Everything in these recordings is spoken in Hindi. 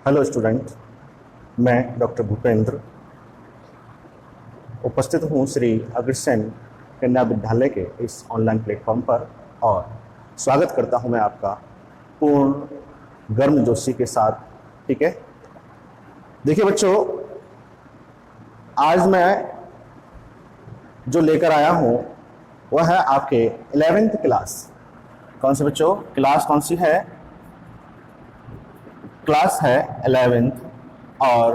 हेलो स्टूडेंट, मैं डॉक्टर भूपेंद्र उपस्थित हूँ श्री अग्रसेन कन्या विद्यालय के इस ऑनलाइन प्लेटफॉर्म पर और स्वागत करता हूँ मैं आपका पूर्ण गर्मजोशी के साथ। ठीक है, देखिए बच्चों, आज मैं जो लेकर आया हूँ वह है आपके 11th क्लास। कौन से बच्चों? क्लास कौन सी है? क्लास है 11th और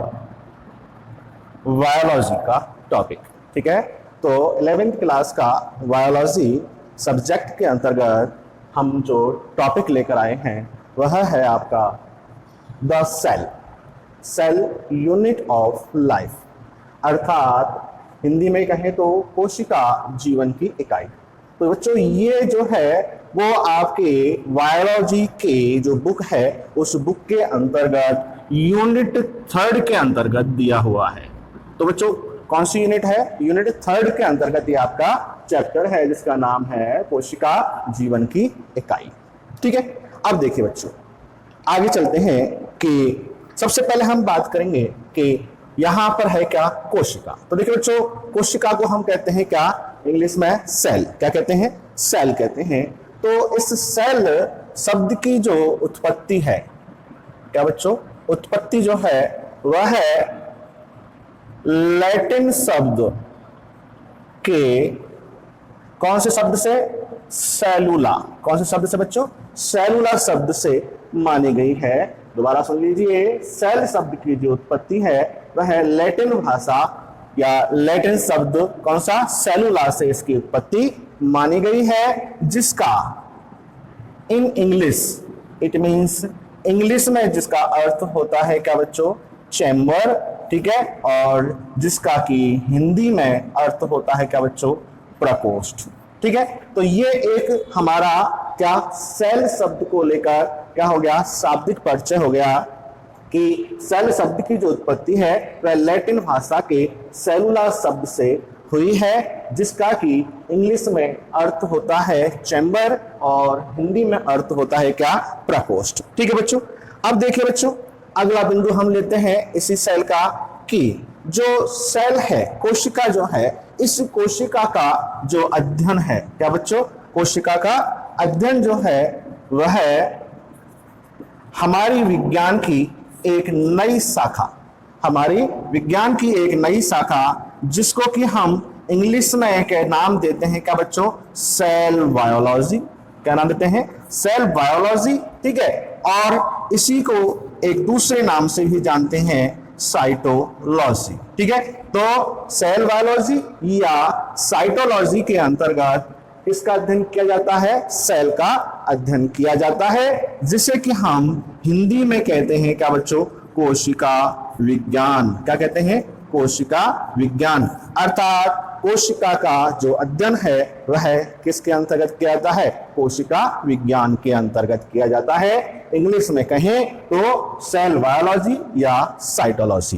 बायोलॉजी का टॉपिक। ठीक है, तो 11th क्लास का बायोलॉजी सब्जेक्ट के अंतर्गत हम जो टॉपिक लेकर आए हैं वह है आपका the cell unit of life, अर्थात हिंदी में कहें तो कोशिका जीवन की इकाई। तो बच्चों, ये जो है वो आपके बायोलॉजी के जो बुक है उस बुक के अंतर्गत यूनिट 3 के अंतर्गत दिया हुआ है। तो बच्चों, कौन सी यूनिट है? यूनिट 3 के अंतर्गत ये आपका चैप्टर है जिसका नाम है कोशिका जीवन की इकाई। ठीक है, अब देखिए बच्चों, आगे चलते हैं कि सबसे पहले हम बात करेंगे कि यहां पर है क्या? कोशिका। तो देखिए बच्चों, कोशिका को हम कहते हैं क्या? इंग्लिश में सेल। क्या कहते हैं? सेल कहते हैं। तो इस सेल शब्द की जो उत्पत्ति है, क्या बच्चों? उत्पत्ति जो है वह है लैटिन शब्द के कौन से शब्द से? सेलुला। कौन से शब्द से बच्चों? सेलुला शब्द से मानी गई है। दोबारा सुन लीजिए, सेल शब्द की जो उत्पत्ति है वह है लैटिन भाषा या लैटिन शब्द कौन सा? सेलुला से इसकी उत्पत्ति मानी गई है, जिसका in English it means, English में जिसका अर्थ होता है क्या बच्चों? चैम्बर। ठीक है, और जिसका कि हिंदी में अर्थ होता है क्या बच्चों? प्रकोष्ठ। ठीक है, तो ये एक हमारा क्या सेल शब्द को लेकर क्या हो गया? शाब्दिक परिचय हो गया कि सेल शब्द की जो उत्पत्ति है वह लैटिन भाषा के सेलुला शब्द से हुई है, जिसका कि इंग्लिश में अर्थ होता है चैम्बर और हिंदी में अर्थ होता है क्या? प्रकोष्ठ। ठीक है बच्चों, अब देखिए बच्चों, अगला बिंदु हम लेते हैं इसी सेल का कि जो सेल है, कोशिका जो है, इस कोशिका का जो अध्ययन है, क्या बच्चों? कोशिका का अध्ययन जो है वह हमारी विज्ञान की एक नई शाखा, हमारी विज्ञान की एक नई शाखा, जिसको कि हम इंग्लिश में एक नाम देते हैं क्या बच्चों? Cell biology. क्या नाम देते हैं? Cell biology. ठीक है, और इसी को एक दूसरे नाम से भी जानते हैं, साइटोलॉजी। ठीक है, तो सेल बायोलॉजी या साइटोलॉजी के अंतर्गत इसका अध्ययन किया जाता है, सेल का अध्ययन किया जाता है, जिसे कि हम हिंदी में कहते हैं क्या बच्चों? कोशिका विज्ञान। क्या कहते हैं? कोशिका विज्ञान। अर्थात कोशिका का जो अध्ययन है वह किसके अंतर्गत किया जाता है? कोशिका विज्ञान के अंतर्गत किया जाता है। इंग्लिश में कहें तो सेल बायोलॉजी या साइटोलॉजी।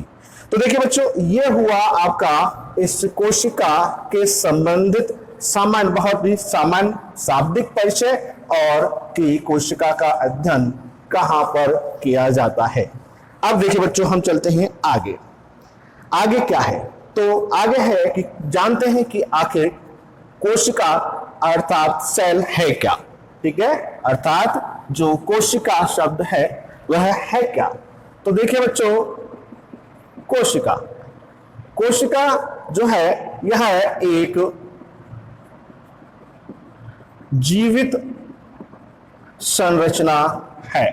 तो देखिए बच्चों, ये हुआ आपका इस कोशिका के संबंधित सामान्य, बहुत ही सामान्य शाब्दिक परिचय और कि कोशिका का अध्ययन कहां पर किया जाता है। अब देखिए बच्चों, हम चलते हैं आगे। आगे क्या है? तो आगे है कि जानते हैं कि आखिर कोशिका अर्थात सेल है क्या। ठीक है, अर्थात जो कोशिका शब्द है वह है क्या? तो देखिए बच्चों, कोशिका जो है यह एक जीवित संरचना है।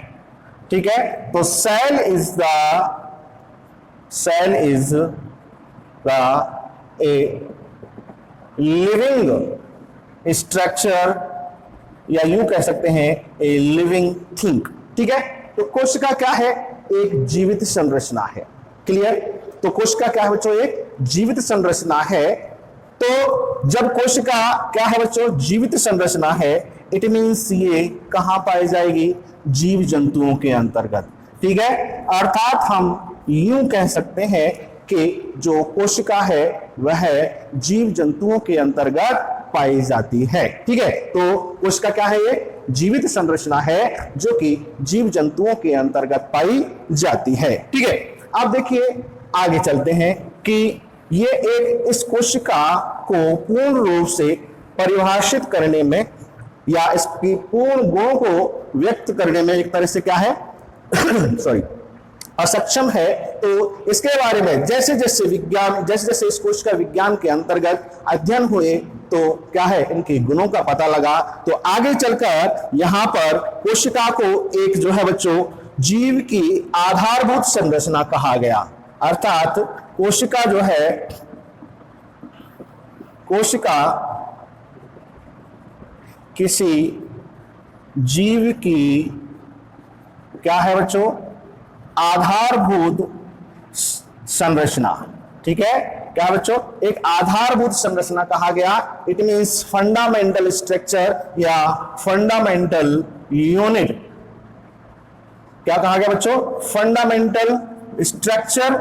ठीक है, तो cell is a living structure या यूं कह सकते हैं ए लिविंग थिंग। ठीक है, तो कोशिका क्या है? एक जीवित संरचना है। क्लियर? तो कोशिका क्या है बच्चों? एक जीवित संरचना है। तो जब कोशिका क्या है बच्चों? जीवित संरचना है, इट मीन्स ये कहां पाई जाएगी? जीव जंतुओं के अंतर्गत। ठीक है, अर्थात हम यूं कह सकते हैं कि जो कोशिका है वह जीव जंतुओं के अंतर्गत पाई जाती है। ठीक है, तो कोशिका क्या है? ये जीवित संरचना है जो कि जीव जंतुओं के अंतर्गत पाई जाती है। ठीक है, अब देखिए आगे चलते हैं कि ये एक इस कोशिका को पूर्ण रूप से परिभाषित करने में या इसकी पूर्ण गुणों को व्यक्त करने में एक तरह से क्या है सॉरी असक्षम है। तो इसके बारे में जैसे जैसे विज्ञान, जैसे जैसे इस कोशिका विज्ञान के अंतर्गत अध्ययन हुए तो क्या है, इनके गुणों का पता लगा। तो आगे चलकर यहां पर कोशिका को एक जो है बच्चों जीव की आधारभूत संरचना कहा गया। अर्थात कोशिका जो है, कोशिका किसी जीव की क्या है बच्चों? आधारभूत संरचना। ठीक है, क्या बच्चों? एक आधारभूत संरचना कहा गया। इट मींस फंडामेंटल स्ट्रक्चर या फंडामेंटल यूनिट। क्या कहा गया बच्चों? फंडामेंटल स्ट्रक्चर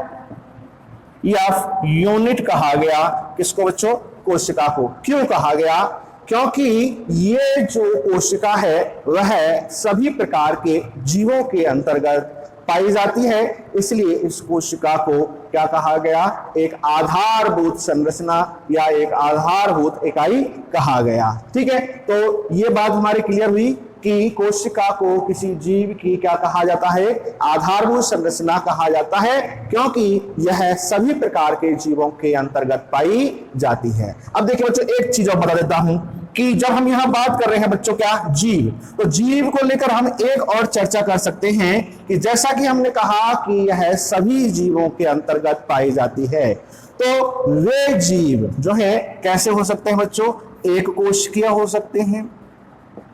या यूनिट कहा गया। किसको बच्चों? कोशिका को। क्यों कहा गया? क्योंकि ये जो कोशिका है वह सभी प्रकार के जीवों के अंतर्गत पाई जाती है, इसलिए इस कोशिका को क्या कहा गया? एक आधारभूत संरचना या एक आधारभूत इकाई कहा गया। ठीक है, तो ये बात हमारी क्लियर हुई कि कोशिका को किसी जीव की क्या कहा जाता है? आधारभूत संरचना कहा जाता है, क्योंकि यह सभी प्रकार के जीवों के अंतर्गत पाई जाती है। अब देखिए बच्चों, एक चीज और बता देता हूं कि जब हम यहां बात कर रहे हैं बच्चों क्या? जीव, तो जीव को लेकर हम एक और चर्चा कर सकते हैं कि जैसा कि हमने कहा कि यह सभी जीवों के अंतर्गत पाई जाती है, तो वे जीव जो है कैसे हो सकते हैं बच्चों? एक कोशिकीय हो सकते हैं।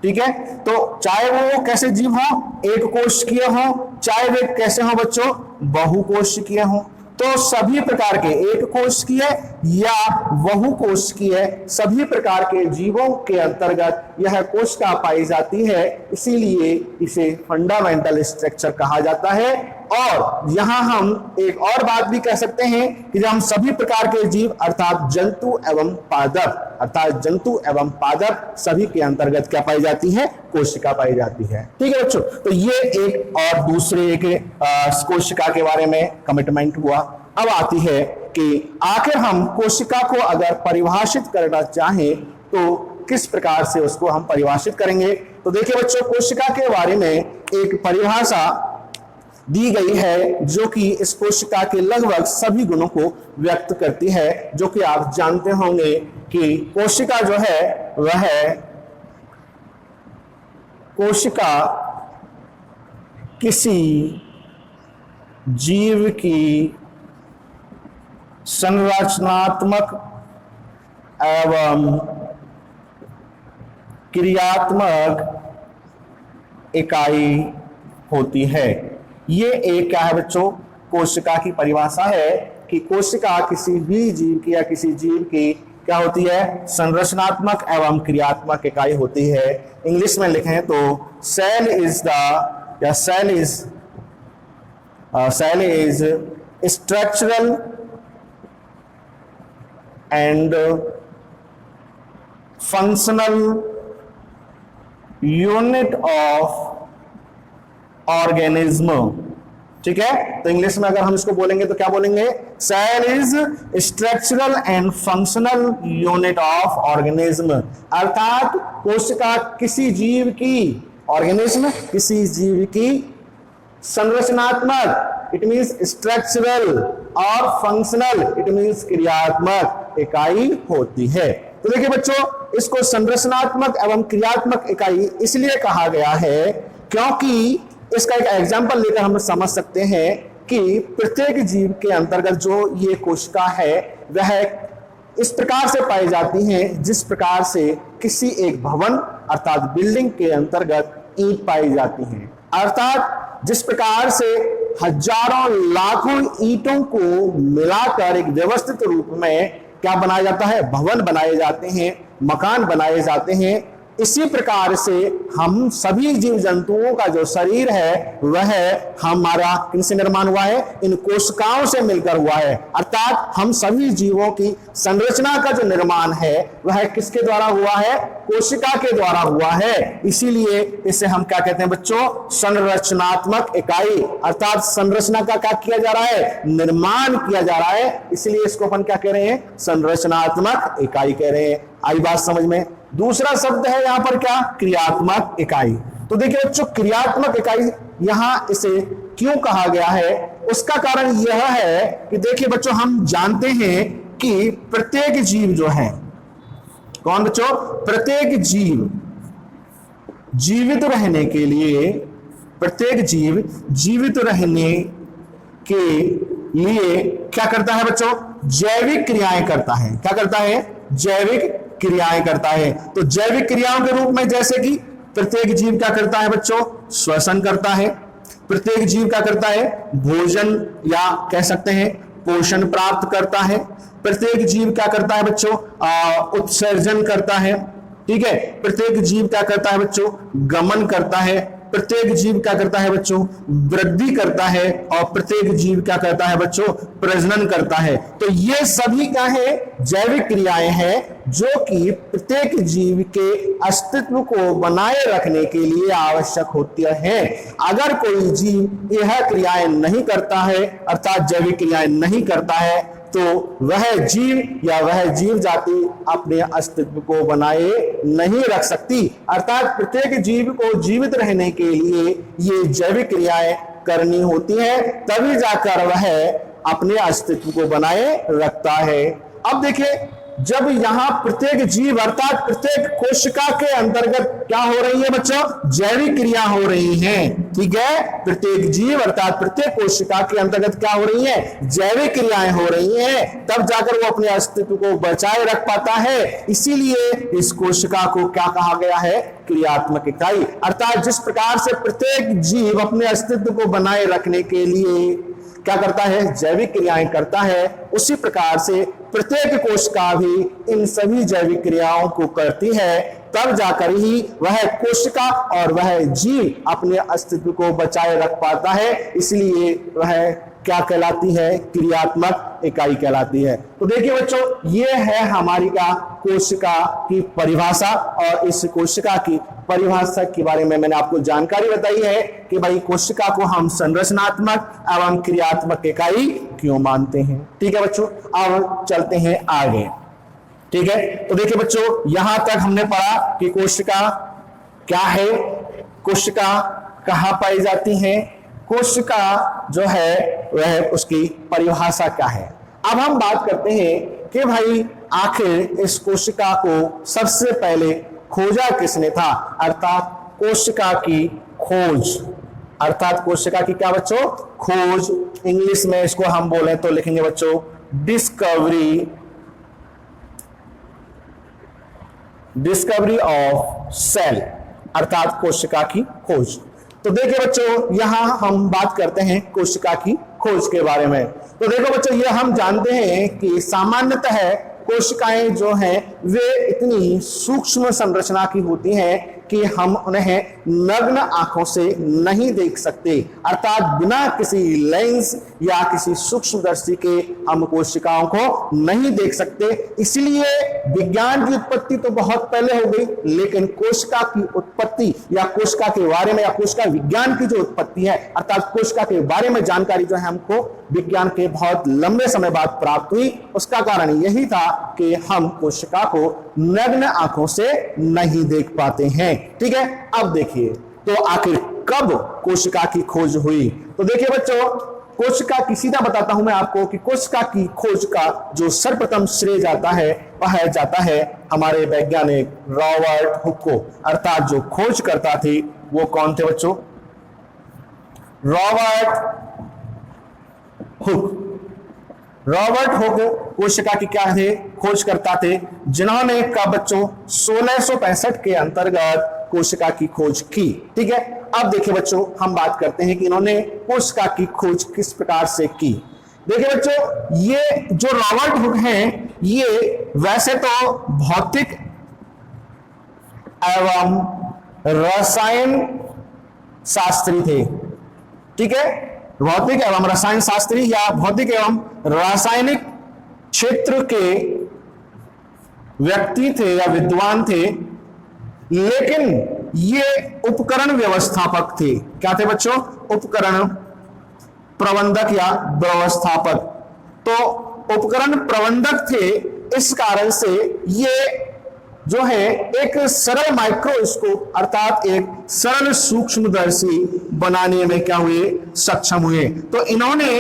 ठीक है, तो चाहे वो कैसे जीव हो? एक कोशिकीय हो, चाहे वे कैसे हो बच्चों? बहुकोशिकीय हो। तो सभी प्रकार के एक कोशिकीय या बहुकोशिकीय सभी प्रकार के जीवों के अंतर्गत यह कोशिका पाई जाती है, इसीलिए इसे फंडामेंटल स्ट्रक्चर कहा जाता है। और यहां हम एक और बात भी कह सकते हैं कि जब हम सभी प्रकार के जीव अर्थात जंतु एवं पादप सभी के अंतर्गत क्या पाई जाती है? कोशिका पाई जाती है। ठीक है बच्चों, तो ये एक और दूसरे एक कोशिका के बारे में कमिटमेंट हुआ। अब आती है कि आखिर हम कोशिका को अगर परिभाषित करना चाहें तो किस प्रकार से उसको हम परिभाषित करेंगे? तो देखिए बच्चों, कोशिका के बारे में एक परिभाषा दी गई है जो कि इस कोशिका के लगभग सभी गुणों को व्यक्त करती है, जो कि आप जानते होंगे कि कोशिका जो है वह कोशिका किसी जीव की संरचनात्मक एवं क्रियात्मक इकाई होती है। ये एक क्या है बच्चों? कोशिका की परिभाषा है कि कोशिका किसी भी जीव की या किसी जीव की क्या होती है? संरचनात्मक एवं क्रियात्मक इकाई होती है। इंग्लिश में लिखें तो cell is structural and functional unit of organism. ठीक है, तो इंग्लिश में अगर हम इसको बोलेंगे तो क्या बोलेंगे? Cell is structural and functional unit of organism. अर्थात कोशिका किसी जीव की, ऑर्गेनिज्म किसी जीव की संरचनात्मक इट मींस स्ट्रक्चरल और फंक्शनल इट मींस क्रियात्मक इकाई होती है। तो देखिए बच्चों, इसको संरचनात्मक एवं क्रियात्मक इकाई इसलिए कहा गया है क्योंकि इसका एक एग्जाम्पल लेकर हम समझ सकते हैं कि प्रत्येक जीव के अंतर्गत जो ये कोशिका है वह इस प्रकार से पाई जाती हैं जिस प्रकार से किसी एक भवन अर्थात बिल्डिंग के अंतर्गत ईंट पाई जाती हैं। अर्थात जिस प्रकार से हजारों लाखों ईंटों को मिलाकर एक व्यवस्थित रूप में क्या बनाया जाता है? भवन बनाए जाते हैं, मकान बनाए जाते हैं। इसी प्रकार से हम सभी जीव जंतुओं का जो शरीर है वह हमारा किनसे निर्माण हुआ है? इन कोशिकाओं से मिलकर हुआ है। अर्थात हम सभी जीवों की संरचना का जो निर्माण है वह किसके द्वारा हुआ है? कोशिका के द्वारा हुआ है। इसीलिए इसे हम क्या कहते हैं बच्चों? संरचनात्मक इकाई। अर्थात संरचना का क्या किया जा रहा है? निर्माण किया जा रहा है, इसलिए इसको अपन क्या कह रहे हैं? संरचनात्मक इकाई कह रहे हैं। आई बात समझ में? दूसरा शब्द है यहां पर क्या? क्रियात्मक इकाई। तो देखिए बच्चों, क्रियात्मक इकाई यहां इसे क्यों कहा गया है? उसका कारण यह है कि देखिए बच्चों, हम जानते हैं कि प्रत्येक जीव जो है, कौन बच्चों? प्रत्येक जीव जीवित रहने के लिए, प्रत्येक जीव जीवित रहने के लिए क्या करता है बच्चों? जैविक क्रियाएं करता है। क्या करता है? जैविक क्रियाएं करता है। तो जैविक क्रियाओं के रूप में जैसे कि प्रत्येक जीव क्या करता है बच्चों? श्वसन करता है। प्रत्येक जीव क्या करता है? भोजन या कह सकते हैं पोषण प्राप्त करता है। प्रत्येक जीव क्या करता है बच्चों? उत्सर्जन करता है। ठीक है। प्रत्येक जीव क्या करता है बच्चों? गमन करता है। प्रत्येक जीव क्या करता है बच्चों? वृद्धि करता है। और प्रत्येक जीव क्या करता है बच्चों? प्रजनन करता है। तो ये सभी क्या है? जैविक क्रियाएं हैं जो कि प्रत्येक जीव के अस्तित्व को बनाए रखने के लिए आवश्यक होती है। अगर कोई जीव यह क्रियाएं नहीं करता है, अर्थात जैविक क्रियाएं नहीं करता है, तो वह जीव या वह जीव जाति अपने अस्तित्व को बनाए नहीं रख सकती। अर्थात प्रत्येक जीव को जीवित रहने के लिए ये जैविक क्रियाएं करनी होती है, तभी जाकर वह अपने अस्तित्व को बनाए रखता है। अब देखिए, जब यहां प्रत्येक जीव अर्थात प्रत्येक कोशिका के अंतर्गत क्या हो रही है बच्चों? जैविक क्रिया हो रही हैं। ठीक है। प्रत्येक जीव अर्थात प्रत्येक कोशिका के अंतर्गत क्या हो रही है? जैविक क्रियाएं हो रही हैं, तब जाकर वो अपने अस्तित्व को बचाए रख पाता है। इसीलिए इस कोशिका को क्या कहा गया है? क्रियात्मक इकाई। अर्थात जिस प्रकार से प्रत्येक जीव अपने अस्तित्व को बनाए रखने के लिए क्या करता है? जैविक क्रियाएं करता है, उसी प्रकार से प्रत्येक कोशिका भी इन सभी जैविक क्रियाओं को करती है, तब जाकर ही वह कोशिका और वह जीव अपने अस्तित्व को बचाए रख पाता है। इसलिए वह क्या कहलाती है? क्रियात्मक इकाई कहलाती है। तो देखिए बच्चों, ये है हमारी का कोशिका की परिभाषा, और इस कोशिका की परिभाषा के बारे में मैंने आपको जानकारी बताई है कि भाई कोशिका को हम संरचनात्मक एवं क्रियात्मक इकाई क्यों मानते हैं। ठीक है बच्चों, अब चलते हैं आगे। ठीक है। तो देखिए बच्चों, यहां तक हमने पढ़ा कि कोशिका क्या है, कोशिका कहां पाई जाती है, कोशिका जो है वह उसकी परिभाषा क्या है। अब हम बात करते हैं कि भाई आखिर इस कोशिका को सबसे पहले खोजा किसने था? अर्थात कोशिका की खोज। अर्थात कोशिका की क्या बच्चों? खोज। इंग्लिश में इसको हम बोले तो लिखेंगे बच्चों डिस्कवरी ऑफ सेल, अर्थात कोशिका की खोज। तो देखिए बच्चों, यहां हम बात करते हैं कोशिका की खोज के बारे में। तो देखो बच्चों, ये हम जानते हैं कि सामान्यतः कोशिकाएं जो हैं वे इतनी सूक्ष्म संरचना की होती हैं कि हम उन्हें नग्न आंखों से नहीं देख सकते। अर्थात बिना किसी लेंस या किसी सूक्ष्मदर्शी के हम कोशिकाओं को नहीं देख सकते। इसलिए विज्ञान की उत्पत्ति तो बहुत पहले हो गई, लेकिन कोशिका की उत्पत्ति या कोशिका के बारे में या कोशिका विज्ञान की जो उत्पत्ति है, अर्थात कोशिका के बारे में जानकारी जो है हमको विज्ञान के बहुत लंबे समय बाद प्राप्त हुई। उसका कारण यही था कि हम कोशिका को नग्न आंखों से नहीं देख पाते हैं। ठीक है। अब देखिए, तो आखिर कब कोशिका की खोज हुई? तो देखिए बच्चों, कोशिका की सीधा बताता हूं मैं आपको कि कोशिका की खोज का जो सर्वप्रथम श्रेय जाता है वह जाता है हमारे वैज्ञानिक रॉबर्ट हुक को। अर्थात जो खोज करता थे वो कौन थे बच्चों? Robert Hooke. रॉबर्ट हुक कोशिका की क्या थे? खोज करता थे, जिन्होंने का बच्चों 1665 के अंतर्गत कोशिका की खोज की। ठीक है। अब देखिए बच्चों, हम बात करते हैं कि इन्होंने कोशिका की खोज किस प्रकार से की। देखिए बच्चों, ये जो रॉबर्ट हुक हैं, ये वैसे तो भौतिक एवं रसायन शास्त्री थे। ठीक है, भौतिक एवं रसायन शास्त्री या भौतिक एवं रासायनिक क्षेत्र के व्यक्ति थे या विद्वान थे, लेकिन ये उपकरण व्यवस्थापक थे। क्या थे बच्चों? उपकरण प्रबंधक या व्यवस्थापक। तो उपकरण प्रबंधक थे, इस कारण से ये जो है एक सरल माइक्रोस्कोप अर्थात एक सरल सूक्ष्मदर्शी बनाने में क्या हुए? सक्षम हुए। तो इन्होंने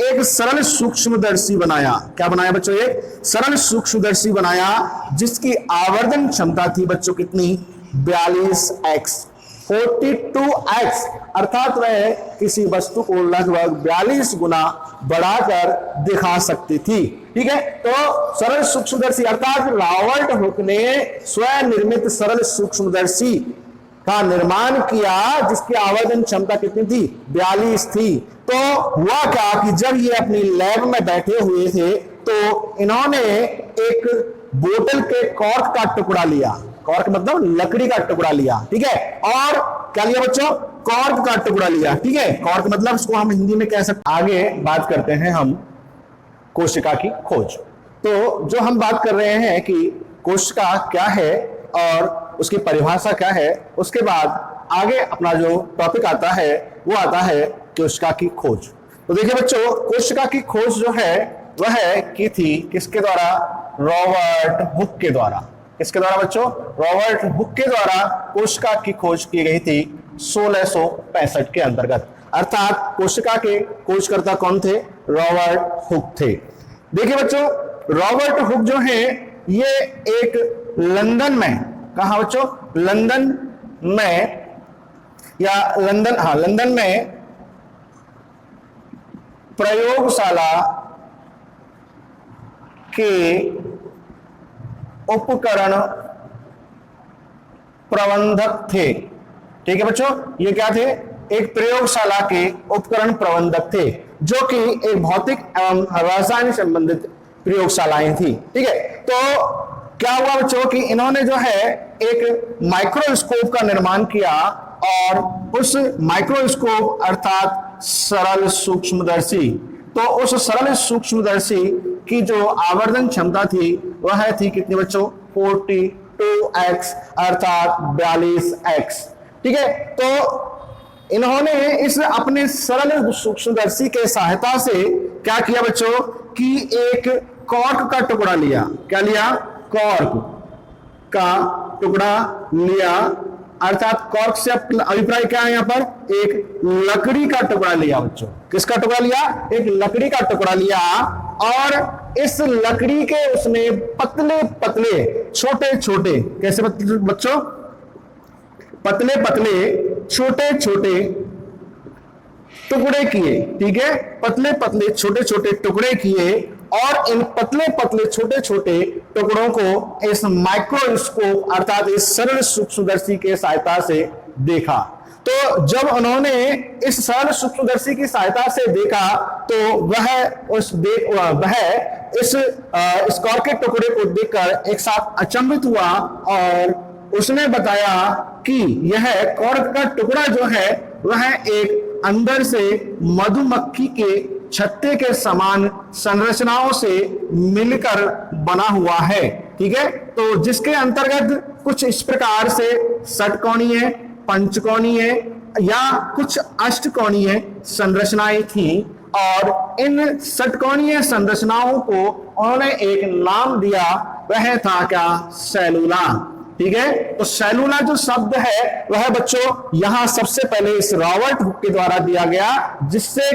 एक सरल सूक्ष्मदर्शी बनाया। क्या बनाया बच्चों? एक सरल सूक्ष्मदर्शी बनाया जिसकी आवर्धन क्षमता थी बच्चों कितनी? 42x, 42x, अर्थात वह किसी वस्तु को लगभग 42 गुना बढ़ाकर दिखा सकती थी। ठीक है, तो सरल सूक्ष्मदर्शी अर्थात रॉबर्ट हुक ने स्वयं निर्मित सरल सूक्ष्मदर्शी का निर्माण किया जिसकी आवर्धन क्षमता कितनी थी? 42 थी। तो हुआ क्या कि जब ये अपनी लैब में बैठे हुए थे तो इन्होंने एक बोतल के कॉर्क का टुकड़ा लिया। कॉर्क मतलब लकड़ी का टुकड़ा लिया। ठीक है, और क्या लिया बच्चों? कॉर्क का टुकड़ा लिया। ठीक है, कॉर्क मतलब इसको हम हिंदी में कह सकते। आगे बात करते हैं हम कोशिका की खोज। तो जो हम बात कर रहे हैं कि कोशिका क्या है और उसकी परिभाषा क्या है, उसके बाद आगे अपना जो टॉपिक आता है वो आता है कोशिका की खोज। तो देखिए बच्चों, कोशिका की खोज जो है वह की थी किसके द्वारा? रॉबर्ट हुक के द्वारा। किसके द्वारा बच्चों? रॉबर्ट हुक के द्वारा कोशिका की खोज की गई थी 1665 के अंतर्गत। अर्थात कोशिका के खोजकर्ता कौन थे? रॉबर्ट हुक थे। देखिए बच्चों, रॉबर्ट हुक जो है ये एक लंदन में, कहा बच्चों? लंदन में या लंदन में प्रयोगशाला के उपकरण प्रबंधक थे। ठीक है बच्चों, ये क्या थे? एक प्रयोगशाला के उपकरण प्रबंधक थे जो कि एक भौतिक एवं रसायन संबंधित प्रयोगशालाएं थी। ठीक है, तो क्या हुआ बच्चों कि इन्होंने जो है एक माइक्रोस्कोप का निर्माण किया और उस माइक्रोस्कोप अर्थात सरल सूक्ष्मदर्शी, तो उस सरल सूक्ष्मदर्शी की जो आवर्धन क्षमता थी वह थी कितनी बच्चों? 42x अर्थात 42x। ठीक है, तो इन्होंने इस अपने सरल सूक्ष्मदर्शी के सहायता से क्या किया बच्चों कि एक कॉर्क का टुकड़ा लिया। क्या लिया? कॉर्क का टुकड़ा लिया। अर्थात कॉर्क से अभिप्राय क्या है यहाँ पर? एक लकड़ी का टुकड़ा लिया बच्चों। किसका टुकड़ा लिया? एक लकड़ी का टुकड़ा लिया और इस लकड़ी के उसने पतले पतले छोटे छोटे, कैसे बच्चों? पतले पतले छोटे छोटे टुकड़े किए। ठीक है, पतले पतले छोटे छोटे टुकड़े किए और इन पतले पतले छोटे छोटे टुकड़ों को इस माइक्रोस्कोप अर्थात इस सरल सूक्ष्मदर्शी के सहायता से देखा। तो जब उन्होंने इस सरल सूक्ष्मदर्शी की सहायता से देखा तो वह इस कॉर्क के टुकड़े को देखकर एक साथ अचंभित हुआ और उसने बताया कि यह कॉर्क का टुकड़ा जो है वह एक अंदर से मधुमक्खी के छत्ते के समान संरचनाओं से मिलकर बना हुआ है। ठीक है, तो जिसके अंतर्गत कुछ इस प्रकार से षटकोणीय, पंचकोणीय या कुछ अष्टकोणीय संरचनाएं थी और इन षटकोणीय संरचनाओं को उन्होंने एक नाम दिया, वह था क्या? सेलुला। ठीक है, तो सेलुला जो शब्द है वह बच्चों यहां सबसे पहले इस रॉबर्ट हुक के द्वारा दिया गया जिससे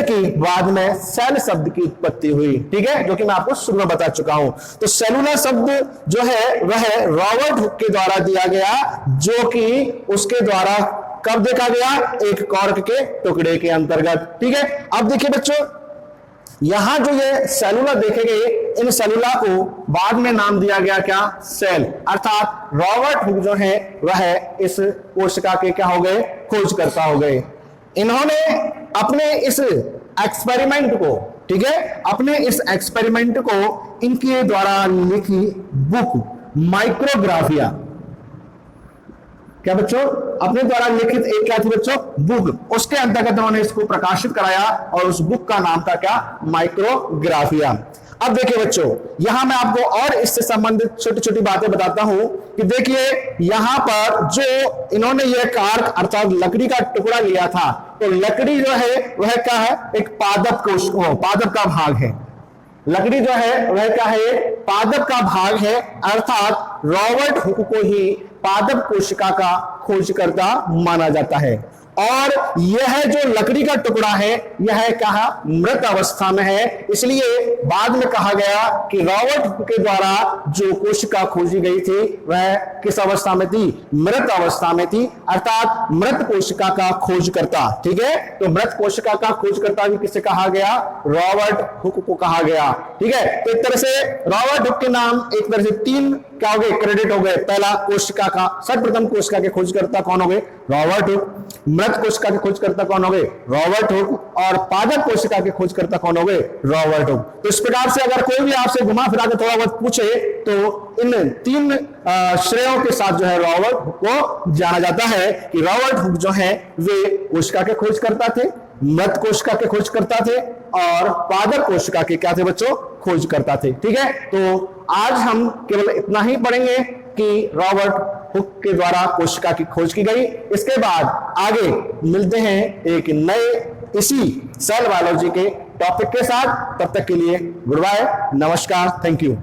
कि बाद में सेल शब्द की उत्पत्ति हुई। ठीक है, जो कि मैं आपको शुरू में बता चुका हूं। तो सेलुला शब्द जो है वह रॉबर्ट हुक के द्वारा दिया गया जो कि उसके द्वारा कब देखा गया? एक कॉर्क के टुकड़े के अंतर्गत। ठीक है, अब देखिए बच्चों, यहां जो ये सेलुला देखे गए, इन सेलुला को बाद में नाम दिया गया क्या? सेल। अर्थात रॉबर्ट हुक जो है वह इस कोशिका के क्या हो गए? खोजकर्ता हो गए। इन्होंने अपने इस एक्सपेरिमेंट को, ठीक है, अपने इस एक्सपेरिमेंट को इनके द्वारा लिखी बुक माइक्रोग्राफिया। क्या बच्चों? अपने द्वारा लिखित एक क्या थी बच्चों? बुक। उसके अंतर्गत उन्होंने इसको प्रकाशित कराया और उस बुक का नाम था क्या? माइक्रोग्राफिया। अब देखिए बच्चों, यहां मैं आपको और इससे संबंधित छोटी छोटी बातें बताता हूं कि देखिए यहां पर जो इन्होंने ये कार्क अर्थात लकड़ी का टुकड़ा लिया था, तो लकड़ी जो है वह क्या है? एक पादप कोश, पादप का भाग है। लकड़ी जो है वह क्या है? पादप का भाग है, अर्थात रॉबर्ट हुक को ही पादप कोशिका का खोजकर्ता माना जाता है। और यह जो लकड़ी का टुकड़ा है यह कहा मृत अवस्था में है, इसलिए बाद में कहा गया कि रॉबर्ट हुक के द्वारा जो कोशिका खोजी गई थी वह किस अवस्था में थी? मृत अवस्था में थी, अर्थात मृत कोशिका का खोजकर्ता। ठीक है, तो मृत कोशिका का खोजकर्ता भी किसे कहा गया? रॉबर्ट हुक को कहा गया। ठीक है, तो एक तरह से रॉबर्ट हुक के नाम एक तरह से तीन क्या हो गए? क्रेडिट हो गए। पहला कोशिका का, सर्वप्रथम कोशिका के खोजकर्ता कौन हो गए? Robert Hooke. मृत कोशिका के खोजकर्ता कौन हो गए? Robert Hooke. और पादप कोशिका के खोजकर्ता कौन हो गए? Robert Hooke. तो इस प्रकार से अगर कोई भी आपसे घुमा फिरा के थोड़ा बहुत पूछे तो इन तीन श्रेयों के साथ जो है रॉबर्ट हुक को जाना जाता है कि रॉबर्ट हुक जो है वे कोशिका के खोजकर्ता थे, मृत कोशिका के खोजकर्ता थे और पादप कोशिका के क्या थे बच्चों? खोजकर्ता थे। ठीक है, तो आज हम केवल इतना ही पढ़ेंगे कि रॉबर्ट हुक के द्वारा कोशिका की खोज की गई। इसके बाद आगे मिलते हैं एक नए इसी सेल बायोलॉजी के टॉपिक के साथ। तब तक के लिए गुड बाय, नमस्कार, थैंक यू।